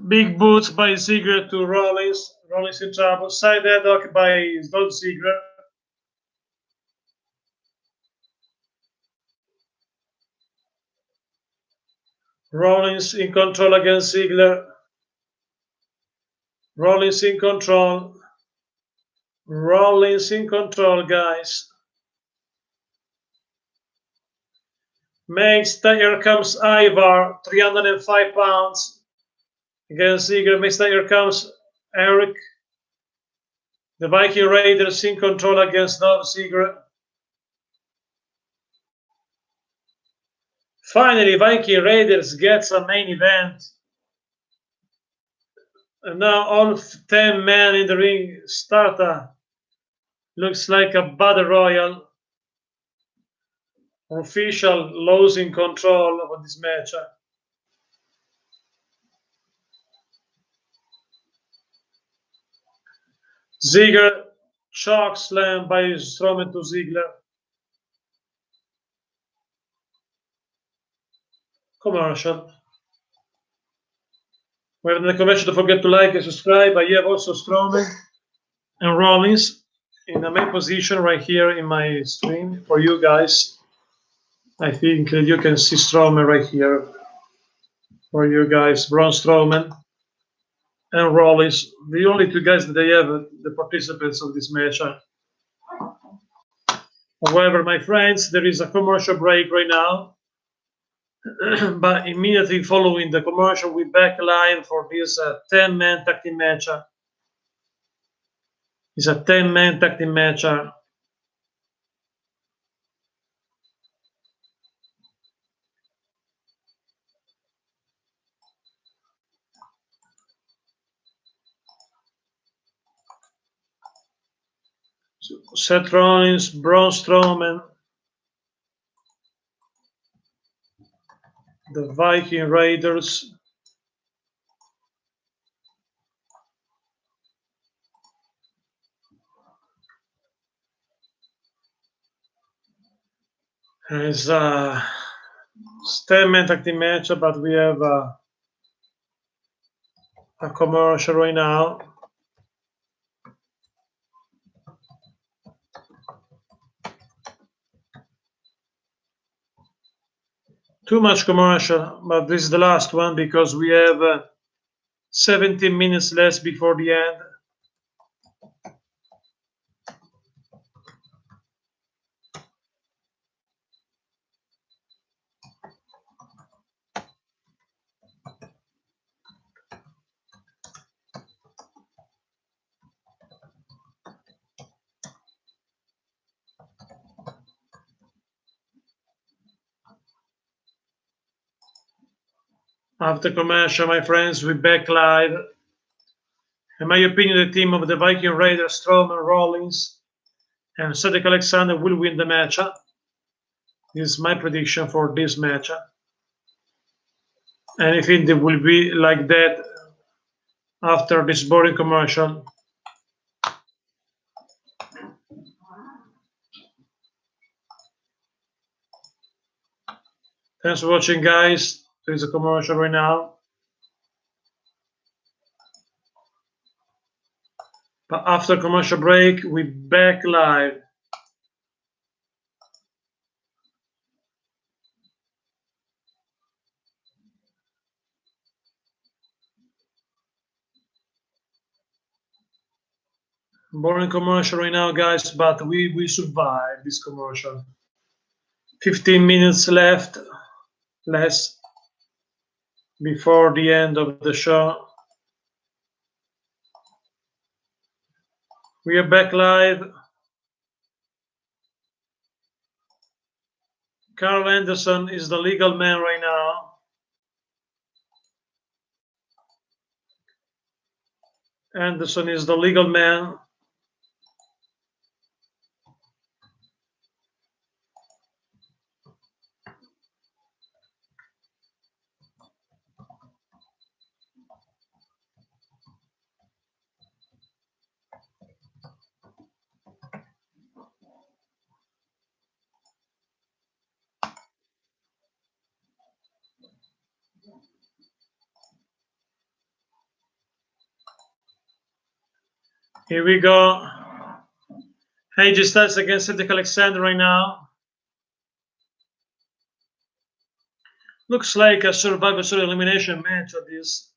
Big boots by Ziggler to Rollins. Rollins in trouble. Side headlock by Dolph Ziggler. Rollins in control against Ziggler. Rollins in control. Rollins in control, guys. Here comes Ivar, 305 pounds. Against Ziggler. Here comes Eric. The Viking Raiders in control against Dolph Ziggler. Finally, Viking Raiders gets a main event. And now all 10 men in the ring start looks like a battle royal. Official losing control of this match. Ziggler choke slam by Strowman to Ziggler. Commercial. We have the commercial. Don't forget to like and subscribe. I have also Strowman and Rollins in the main position right here in my stream for you guys. I think you can see Strowman right here for you guys. Braun Strowman and Rollins, the only two guys that they have, the participants of this match. However, my friends, there is a commercial break right now. But immediately following the commercial, we're back live for this 10-man tag team match. It's a 10-man tag team match. Seth Rollins, Braun Strowman, the Viking Raiders. It's a 10-man tag team match, but we have a commercial right now. Too much commercial, but this is the last one because we have 17 minutes less before the end. After commercial, my friends, we're back live. In my opinion, the team of the Viking Raiders, Strowman, Rollins, and Cedric Alexander will win the match. This is my prediction for this match. And I think it will be like that after this boring commercial. Thanks for watching, guys. There's a commercial right now. But after commercial break, we're back live. Boring commercial right now, guys, but we survived this commercial. 15 minutes left, less, before the end of the show. We are back live. Carl Anderson is the legal man right now. Anderson is the legal man. Here we go. AJ Styles against Cedric Alexander right now. Looks like a Survivor Series elimination match of this.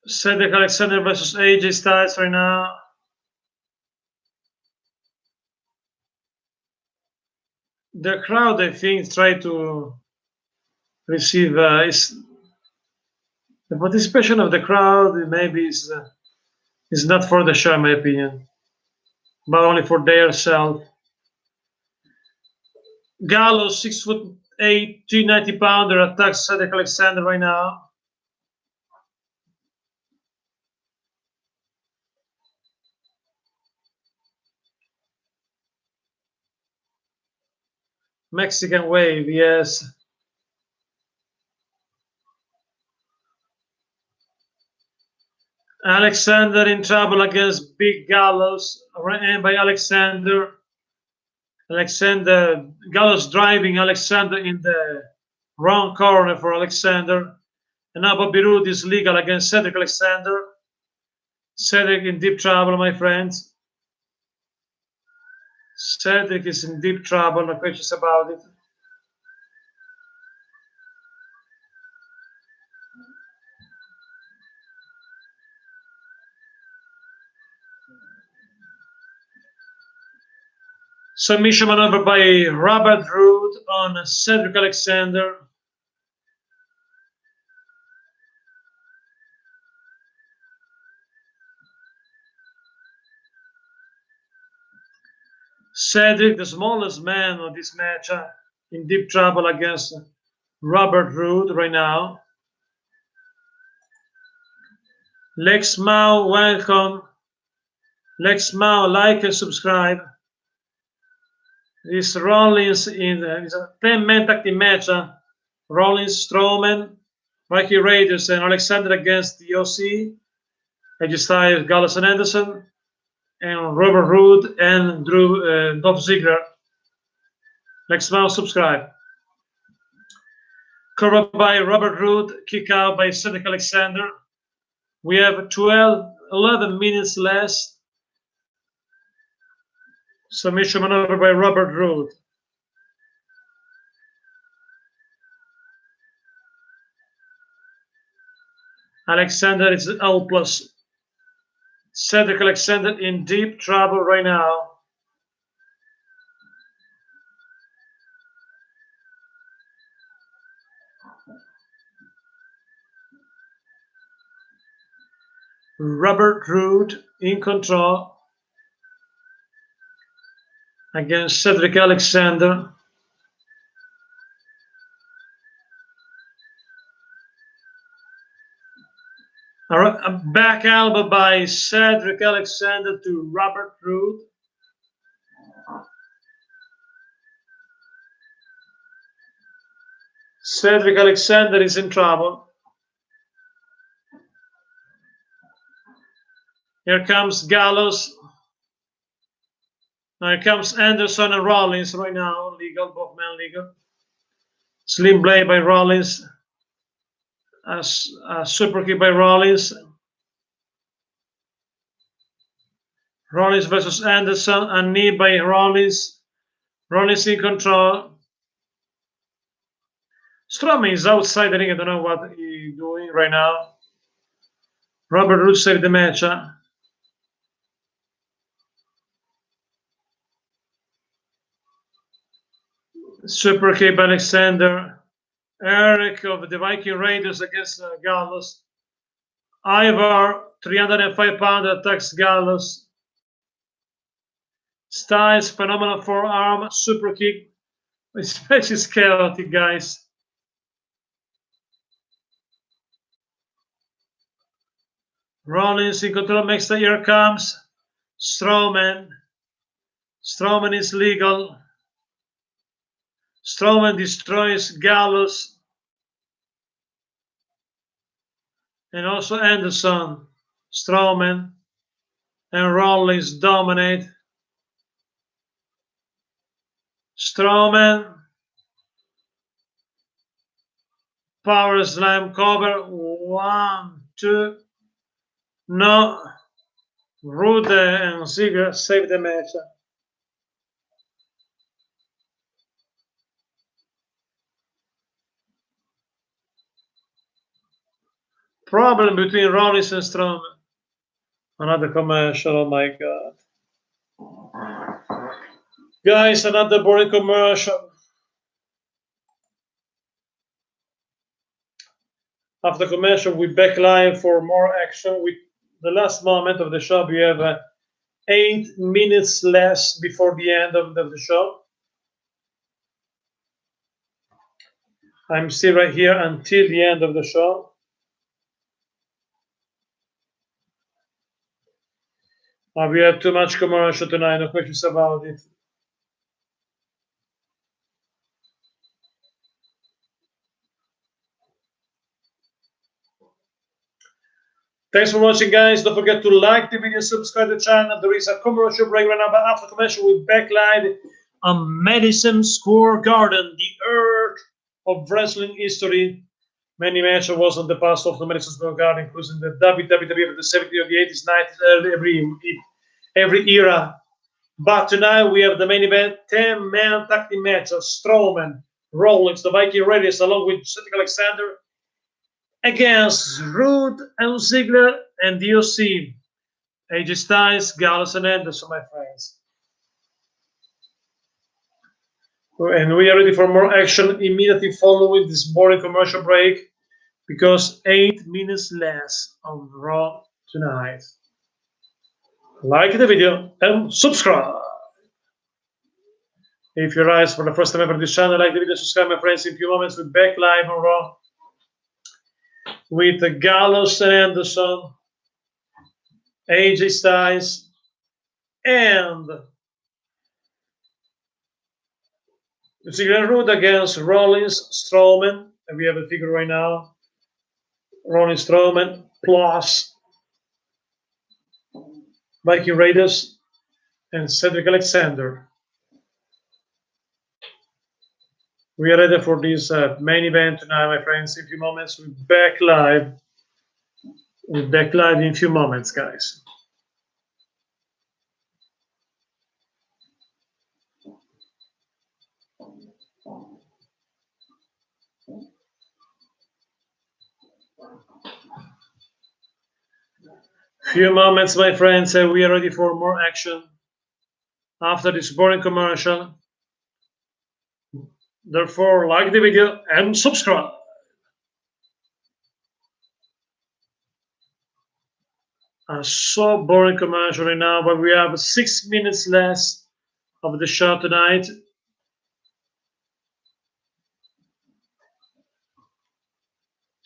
Cedric Alexander versus AJ Styles right now. The crowd, I think, tried to receive the participation of the crowd. Maybe is not for the show, in my opinion, but only for their self. Gallows, 6'8", 390-pounder, attacks Cedric Alexander right now. Mexican wave, yes. Alexander in trouble against Big Gallows, and by Alexander. Gallows driving Alexander in the wrong corner for Alexander. And now Bobby Roode is legal against Cedric Alexander. Cedric in deep trouble, my friends. Cedric is in deep trouble, no questions about it. Submission maneuver by Robert Roode on Cedric Alexander. Cedric, the smallest man of this match, in deep trouble against Robert Roode right now. Lex Mao, welcome. Lex Mao, like and subscribe. This Rollins is a 10-man tag team match. Rollins, Strowman, Viking Raiders, and Alexander against the OC. AJ Styles, Gallows and Anderson, and Robert Roode and Dolph Ziggler. Lex Mao, subscribe. Cover by Robert Roode, kick out by Cedric Alexander. We have 11 minutes less. Submission maneuver by Robert Roode. Alexander is helpless. Cedric Alexander in deep trouble right now. Robert Roode in control against Cedric Alexander. A back elbow by Cedric Alexander to Robert Roode. Cedric Alexander is in trouble. Here comes Gallows. Now here comes Anderson and Rollins right now. Legal, both men legal. Slim blade by Rollins. A super kick by Rollins. Rollins versus Anderson. A knee by Rollins. Rollins in control. Strowman is outside the ring. I don't know what he's doing right now. Robert Roode saved the match. Super kick by Alexander. Eric of the Viking Raiders against Gallows. Ivar, 305-pound, attacks Gallows. Styles, phenomenal forearm, super kick. This match is chaotic, guys. Rollins in control, makes the here comes Strowman. Strowman is legal. Strowman destroys Gallows. And also Anderson. Strowman and Rollins dominate. Strowman Power slam cover. 1, 2. No. Rude and Ziggler save the match. Problem between Rollins and Strowman. Another commercial, oh my god. Guys, another boring commercial. After commercial, we back live for more action. With the last moment of the show, we have 8 minutes less before the end of the show. I'm still right here until the end of the show. We have too much commercial tonight, no questions about it. Thanks for watching, guys. Don't forget to like the video, subscribe to the channel. There is a commercial break right now, but after commercial, we'll backlight on Madison Square Garden, the earth of wrestling history. Many matches was on the past of the Madison Square Garden, including the WWE of the 70s, the 80s, 90s, every era. But tonight we have the main event, 10-man tag team match of Strowman, Rollins, the Viking Raiders, along with Seth Alexander, against Rude and Ziggler and DOC, AJ Styles, Gallows, and Anderson, my friends. And we are ready for more action immediately following this boring commercial break, because 8 minutes less on Raw tonight. Like the video and subscribe. If you're eyes for the first time ever on this channel, like the video, subscribe, my friends. In a few moments, we're back live on Raw with the Gallows and Anderson, AJ Styles, and Ziggler Roode against Rollins Strowman. And we have a figure right now. Rollins Strowman plus Viking Raiders and Cedric Alexander. We are ready for this main event tonight, my friends. In a few moments, we're back live. We're back live in a few moments, guys. Few moments, my friends, we are ready for more action after this boring commercial. Therefore, like the video and subscribe. A so boring commercial right now, but we have 6 minutes less of the show tonight.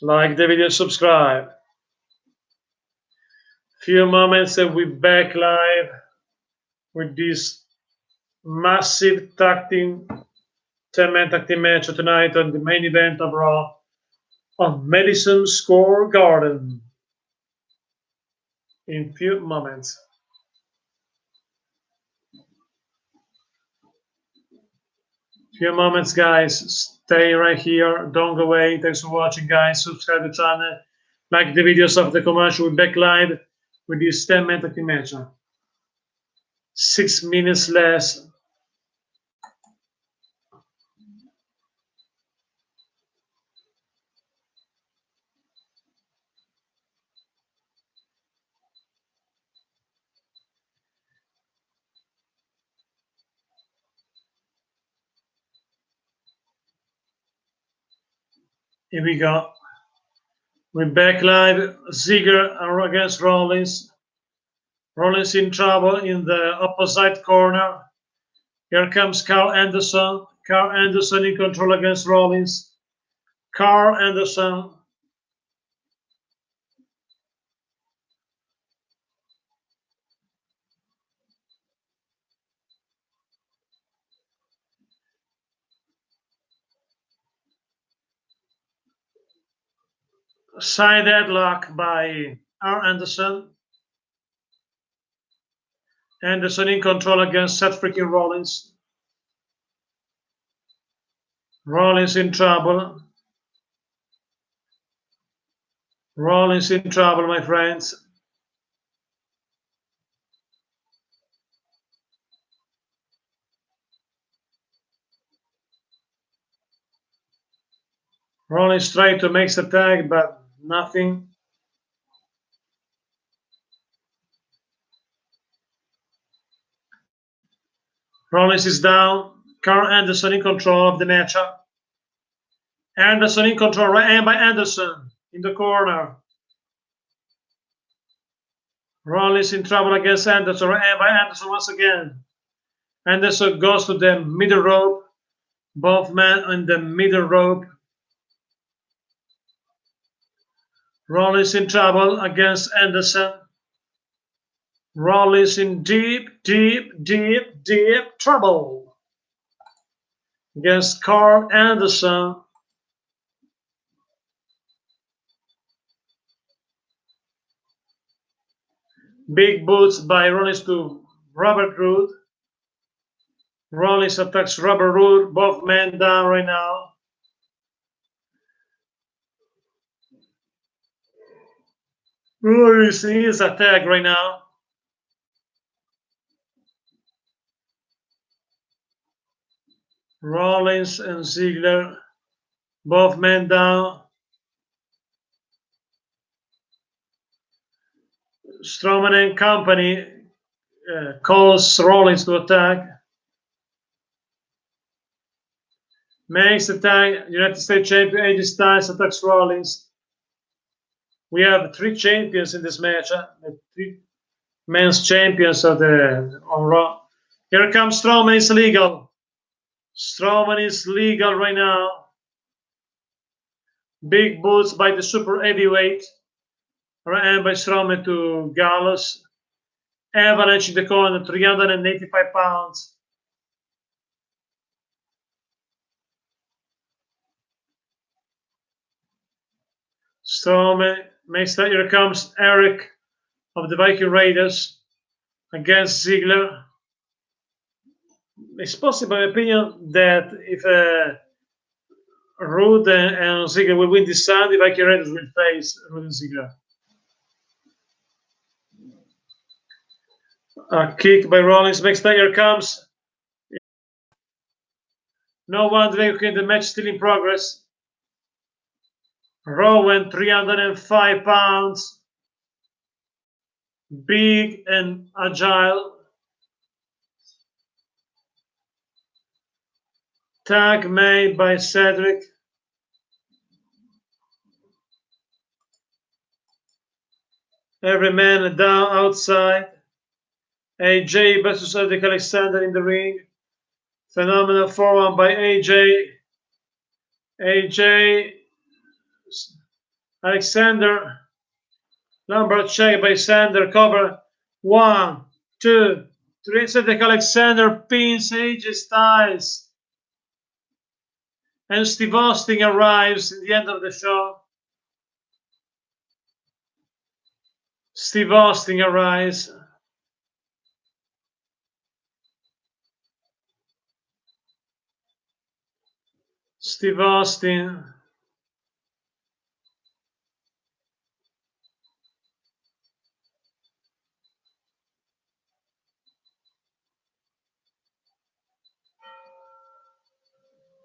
Like the video, subscribe. Few moments and we're back live with this massive tag team 10-man tag team match tonight on the main event of Raw on Madison Square Garden. In few moments. Few moments, guys. Stay right here. Don't go away. Thanks for watching, guys. Subscribe to the channel. Like the videos of the commercial. We're back live with this 10-man tag team match. 6 minutes less. Here we go. We're back live. Ziggler against Rollins. Rollins in trouble in the opposite corner. Here comes Carl Anderson. Carl Anderson in control against Rollins. Carl Anderson. Side headlock by R. Anderson. Anderson in control against Seth freaking Rollins. Rollins in trouble. Rollins in trouble, my friends. Rollins tried to make the tag, but nothing. Rollins is down. Carl Anderson in control of the matchup. Anderson in control, right hand by Anderson in the corner. Rollins in trouble against Anderson, right hand by Anderson once again. Anderson goes to the middle rope. Both men on the middle rope. Rollins in trouble against Anderson. Rollins in deep trouble against Carl Anderson. Big boots by Rollins to Robert Roode. Rollins attacks Robert Roode. Both men down right now. Rollins is attacked right now. Rollins and Ziggler. Both men down. Strowman and company calls Rollins to attack. Makes the tag. United States champion AJ Styles attacks Rollins. We have 3 champions in this match. The 3 men's champions of the on Raw. Here comes Strowman. Is legal. Strowman is legal right now. Big boots by the super heavyweight. Right by Strowman to Gallows. Avalanche in the corner, 385 pounds. Strowman makes that. Here comes Eric of the Viking Raiders against Ziggler. It's possible, in my opinion, that if Roode and Ziggler will win this Sunday, Viking Raiders will face Roode and Ziggler. A kick by Rollins. Next here comes. No one in the match still in progress. Rowan, 305 pounds. Big and agile. Tag made by Cedric. Every man down outside. AJ versus Cedric Alexander in the ring. Phenomenal forearm by AJ. AJ Alexander. Number check by Sander. Cover. 1, 2, 3. Cedric Alexander pins AJ Styles. And Steve Austin arrives at the end of the show. Steve Austin arrives. Steve Austin.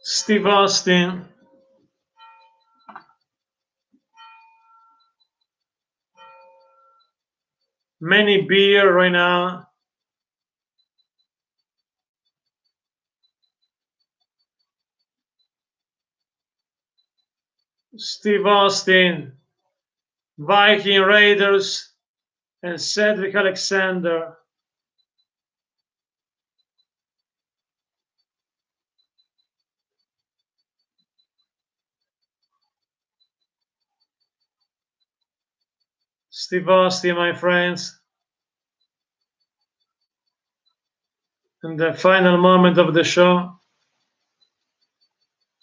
Steve Austin. Many beer right now. Steve Austin. Viking Raiders. And Cedric Alexander. Steve Austin, my friends. In the final moment of the show,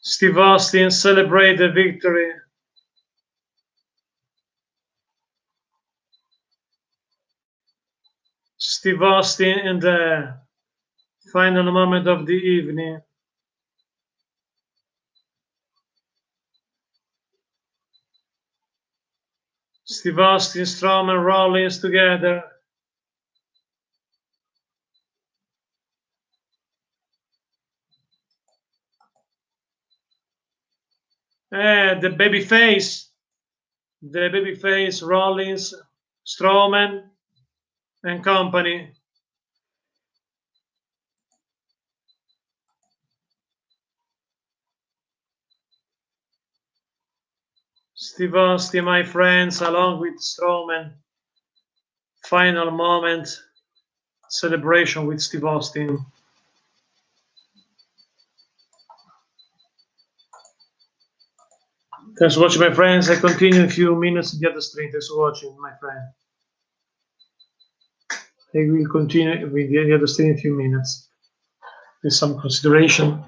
Steve Austin celebrates the victory. Steve Austin in the final moment of the evening. Steve Austin, Strowman, Rollins together. The babyface, Rollins, Strowman, and company. Steve Austin, my friends, along with Strowman. Final moment celebration with Steve Austin. Thanks for watching, my friends. I continue in a few minutes to get the stream. Thanks for watching, my friend. I will continue with the other stream in a few minutes. With some consideration.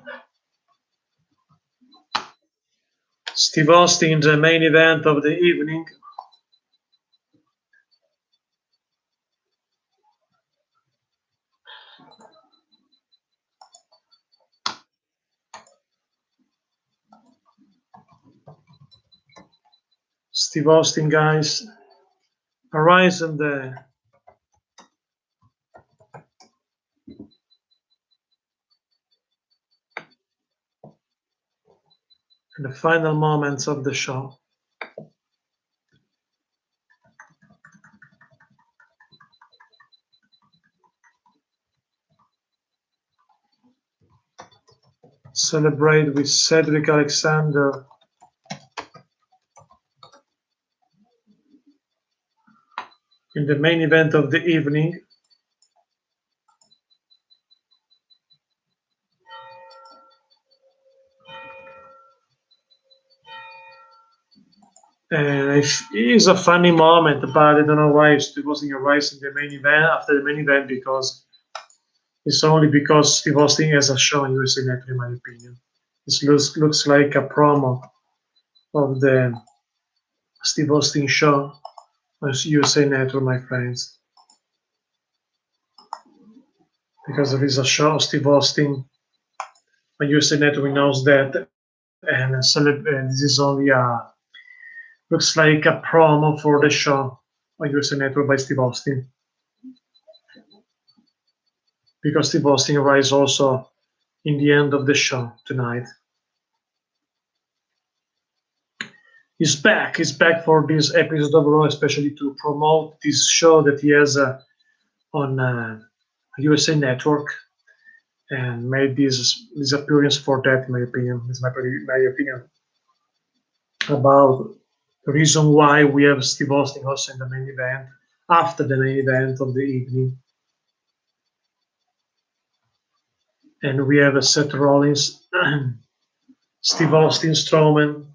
Steve Austin, the main event of the evening. Steve Austin, guys, arise in the final moments of the show. Celebrate with Cedric Alexander. In the main event of the evening. It is a funny moment, but I don't know why Steve Austin arrives in the main event after the main event, because it's only because Steve Austin has a show on USA Network, in my opinion. This looks like a promo of the Steve Austin show on USA Network, my friends. Because there is a show of Steve Austin on USA Network, knows that, and this is only looks like a promo for the show on USA Network by Steve Austin. Because Steve Austin arrives also in the end of the show tonight. He's back for this episode of Raw, especially to promote this show that he has on USA Network, and made this appearance for that, in my opinion. It's my opinion about the reason why we have Steve Austin also in the main event, after the main event of the evening. And we have Seth Rollins, Steve Austin, Strowman,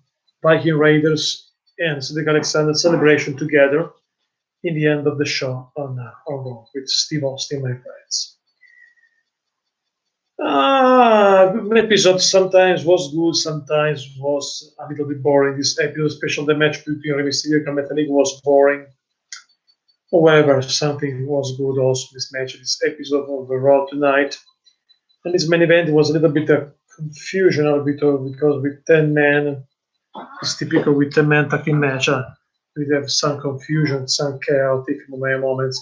Viking Raiders, and Cedric Alexander celebration together in the end of the show on Raw with Steve Austin, my friends. Episode sometimes was good, sometimes was a little bit boring. This episode, especially the match between Rey Mysterio and Metallic, was boring. However, something was good also this match, this episode of the Raw tonight. And this main event was a little bit of confusion, because with 10 men, it's typical with 10 men tag team match. We have some confusion, some chaotic moments.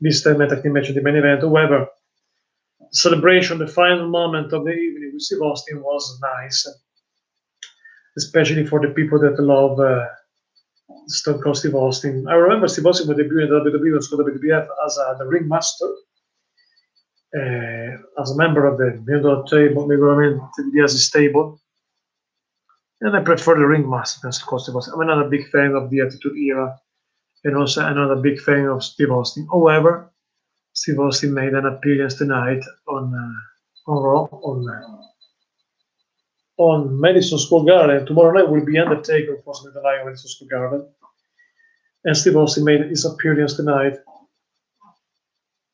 This 10 men tag team match in the main event. However, celebration, the final moment of the evening with Steve Austin was nice, especially for the people that love Stone Cold Steve Austin. I remember Steve Austin when debuted in WWE was called WWF as the ringmaster, as a member of the middle table, DiBiase's table, and I prefer the ringmaster than Stone Cold Steve Austin. I'm another big fan of the Attitude Era, and also another big fan of Steve Austin. However, Steve Austin made an appearance tonight on Raw on Madison Square Garden. Tomorrow night will be Undertaker for the Lion Madison Square Garden, and Steve Austin made his appearance tonight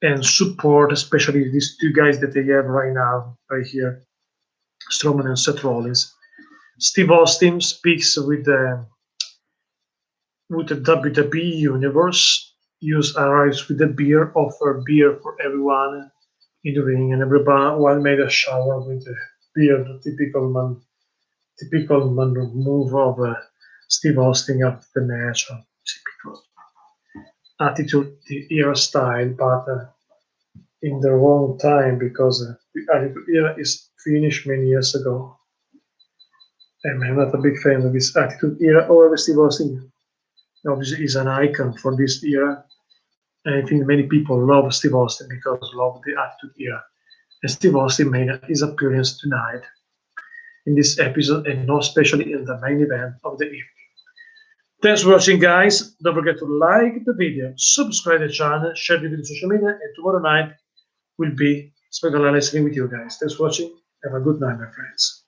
and support, especially these two guys that they have right now, right here, Strowman and Seth Rollins. Steve Austin speaks with the WWE Universe. Arrives with the beer, offer beer for everyone in the ring, and everyone made a shower with the beer, the typical man move of Steve Austin after the match. Attitude Era style, but in the wrong time because the Attitude Era is finished many years ago. And I'm not a big fan of this Attitude Era or Steve Austin. Obviously, is an icon for this era. And I think many people love Steve Austin because love the Attitude Era. And Steve Austin made his appearance tonight in this episode, and not especially in the main event of the evening. Thanks for watching, guys. Don't forget to like the video, subscribe to the channel, share the video on social media, and tomorrow night will be special listening with you guys. Thanks for watching. Have a good night, my friends.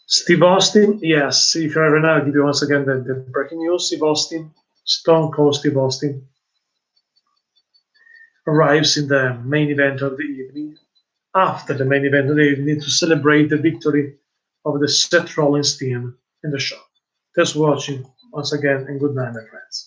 Steve Austin, yes, if you're right now, I'll give you once again the breaking news. Steve Austin, Stone Cold Steve Austin, arrives in the main event of the evening, after the main event of the evening, to celebrate the victory of the Seth Rollins team in the show. Thanks for watching once again, and good night, my friends.